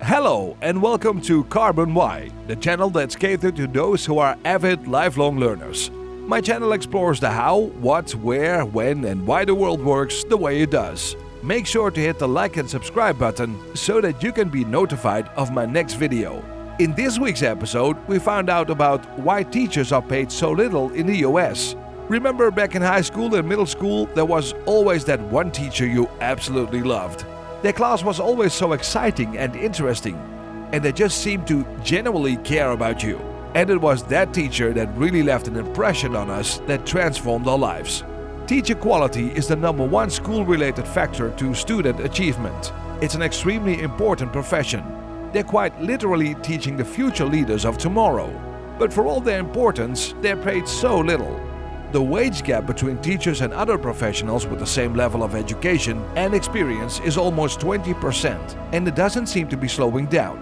Hello and welcome to Carbonwhy, the channel that's catered to those who are avid lifelong learners. My channel explores the how, what, where, when and why the world works the way it does. Make sure to hit the like and subscribe button so that you can be notified of my next video. In this week's episode, we found out about why teachers are paid so little in the US. Remember back in high school and middle school, there was always that one teacher you absolutely loved. Their class was always so exciting and interesting, and they just seemed to genuinely care about you. And it was that teacher that really left an impression on us that transformed our lives. Teacher quality is the #1 school-related factor to student achievement. It's an extremely important profession. They're quite literally teaching the future leaders of tomorrow. But for all their importance, they're paid so little. The wage gap between teachers and other professionals with the same level of education and experience is almost 20%, and it doesn't seem to be slowing down.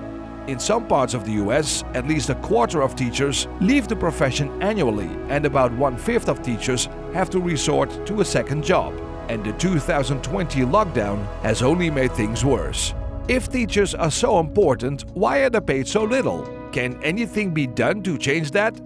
In some parts of the US, at least a quarter of teachers leave the profession annually, and about 1/5 of teachers have to resort to a second job. And the 2020 lockdown has only made things worse. If teachers are so important, why are they paid so little? Can anything be done to change that?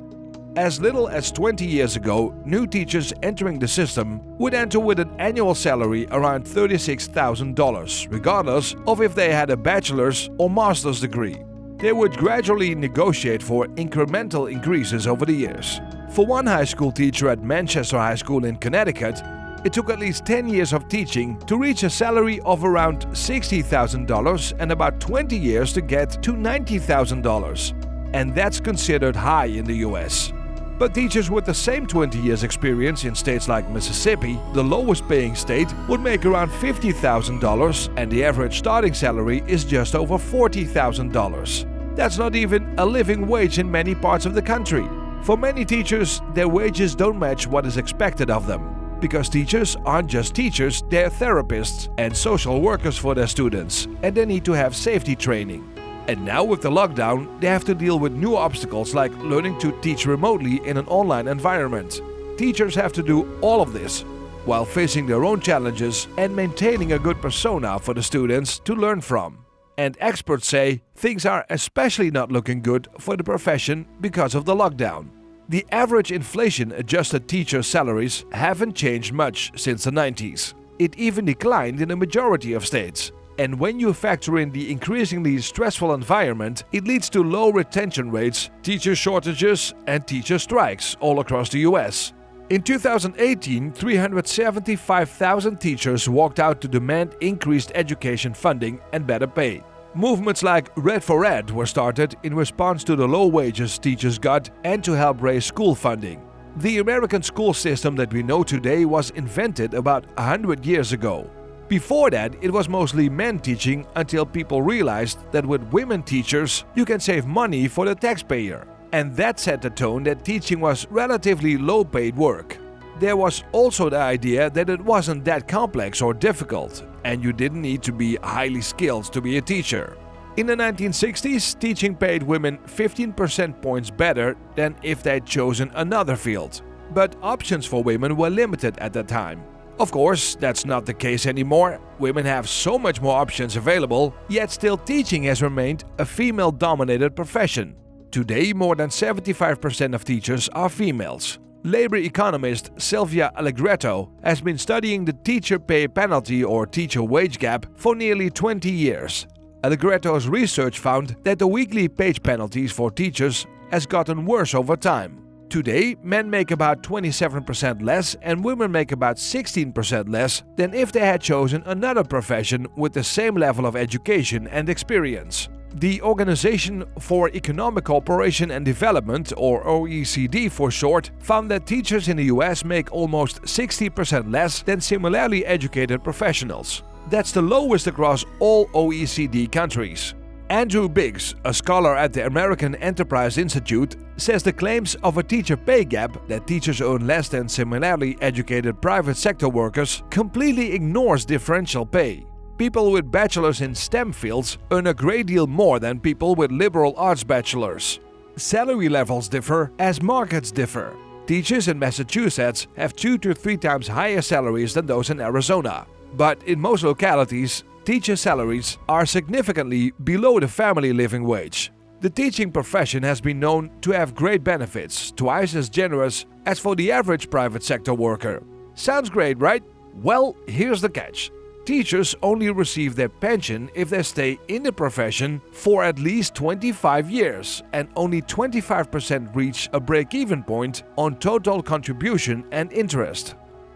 As little as 20 years ago, new teachers entering the system would enter with an annual salary around $36,000, regardless of if they had a bachelor's or master's degree. They would gradually negotiate for incremental increases over the years. For one high school teacher at Manchester High School in Connecticut, it took at least 10 years of teaching to reach a salary of around $60,000 and about 20 years to get to $90,000. And that's considered high in the US. But teachers with the same 20 years experience in states like Mississippi, the lowest paying state, would make around $50,000 and the average starting salary is just over $40,000. That's not even a living wage in many parts of the country. For many teachers, their wages don't match what is expected of them. Because teachers aren't just teachers, they're therapists and social workers for their students, and they need to have safety training. And now with the lockdown, they have to deal with new obstacles like learning to teach remotely in an online environment. Teachers have to do all of this while facing their own challenges and maintaining a good persona for the students to learn from. And experts say things are especially not looking good for the profession because of the lockdown. The average inflation-adjusted teacher salaries haven't changed much since the 90s. It even declined in a majority of states. And when you factor in the increasingly stressful environment, it leads to low retention rates, teacher shortages and teacher strikes all across the US. In 2018, 375,000 teachers walked out to demand increased education funding and better pay. Movements like Red for Ed were started in response to the low wages teachers got and to help raise school funding. The American school system that we know today was invented about 100 years ago. Before that, it was mostly men teaching until people realized that with women teachers, you can save money for the taxpayer. And that set the tone that teaching was relatively low-paid work. There was also the idea that it wasn't that complex or difficult, and you didn't need to be highly skilled to be a teacher. In the 1960s, teaching paid women 15 percentage points better than if they'd chosen another field. But options for women were limited at that time. Of course, that's not the case anymore. Women have so much more options available, yet still teaching has remained a female-dominated profession. Today, more than 75% of teachers are females. Labor economist Sylvia Allegretto has been studying the teacher pay penalty or teacher wage gap for nearly 20 years. Allegretto's research found that the weekly pay penalties for teachers has gotten worse over time. Today, men make about 27% less and women make about 16% less than if they had chosen another profession with the same level of education and experience. The Organization for Economic Cooperation and Development, or OECD for short, found that teachers in the US make almost 60% less than similarly educated professionals. That's the lowest across all OECD countries. Andrew Biggs, a scholar at the American Enterprise Institute, says the claims of a teacher pay gap, that teachers earn less than similarly educated private sector workers, completely ignores differential pay. People with bachelors in STEM fields earn a great deal more than people with liberal arts bachelors. Salary levels differ as markets differ. Teachers in Massachusetts have 2 to 3 times higher salaries than those in Arizona. But in most localities, teacher salaries are significantly below the family living wage. The teaching profession has been known to have great benefits, twice as generous as for the average private sector worker. Sounds great, right? Well, here's the catch. Teachers only receive their pension if they stay in the profession for at least 25 years, and only 25% reach a break-even point on total contribution and interest.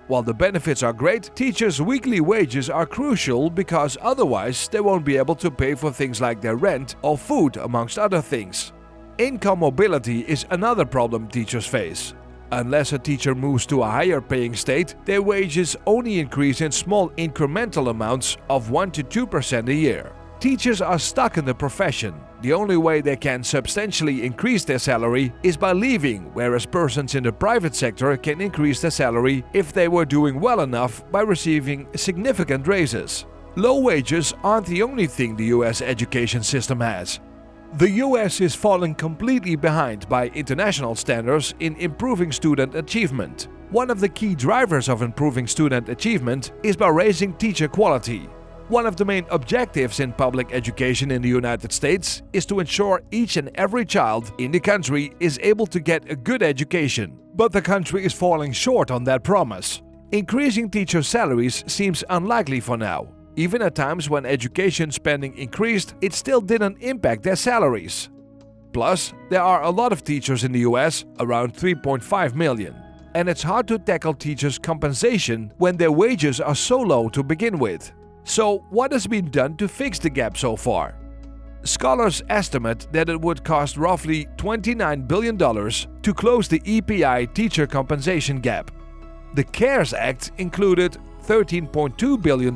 While the benefits are great, teachers' weekly wages are crucial because otherwise they won't be able to pay for things like their rent or food, amongst other things. Income mobility is another problem teachers face. Unless a teacher moves to a higher paying state, their wages only increase in small incremental amounts of 1 to 2% a year. Teachers are stuck in the profession. The only way they can substantially increase their salary is by leaving, whereas persons in the private sector can increase their salary if they were doing well enough by receiving significant raises. Low wages aren't the only thing the US education system has. The US is falling completely behind by international standards in improving student achievement. One of the key drivers of improving student achievement is by raising teacher quality. One of the main objectives in public education in the United States is to ensure each and every child in the country is able to get a good education. But the country is falling short on that promise. Increasing teacher salaries seems unlikely for now. Even at times when education spending increased, it still didn't impact their salaries. Plus, there are a lot of teachers in the US, around 3.5 million. And it's hard to tackle teachers' compensation when their wages are so low to begin with. So, what has been done to fix the gap so far? Scholars estimate that it would cost roughly $29 billion to close the EPI teacher compensation gap. The CARES Act included $13.2 billion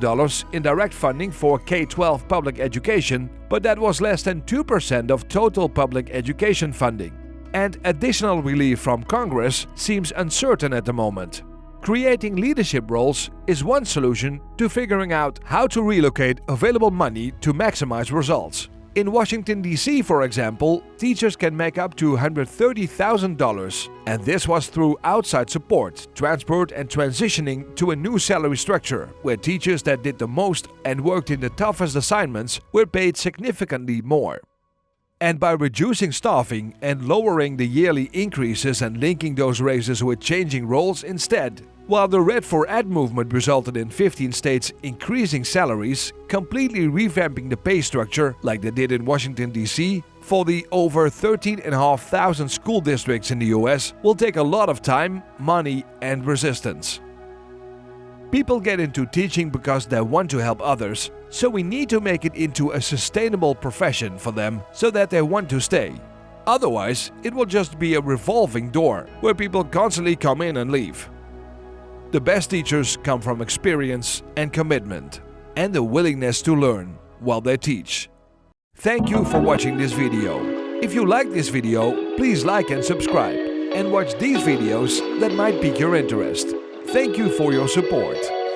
in direct funding for K-12 public education, but that was less than 2% of total public education funding. And additional relief from Congress seems uncertain at the moment. Creating leadership roles is one solution to figuring out how to relocate available money to maximize results. In Washington, D.C., for example, teachers can make up to $130,000, and this was through outside support, transport and transitioning to a new salary structure, where teachers that did the most and worked in the toughest assignments were paid significantly more. And by reducing staffing and lowering the yearly increases and linking those raises with changing roles instead. While the Red for Ed movement resulted in 15 states increasing salaries, completely revamping the pay structure, like they did in Washington, D.C., for the over 13,500 school districts in the US will take a lot of time, money, and resistance. People get into teaching because they want to help others, so we need to make it into a sustainable profession for them so that they want to stay. Otherwise, it will just be a revolving door where people constantly come in and leave. The best teachers come from experience and commitment, and the willingness to learn while they teach. Thank you for watching this video. If you like this video, please like and subscribe, and watch these videos that might pique your interest. Thank you for your support.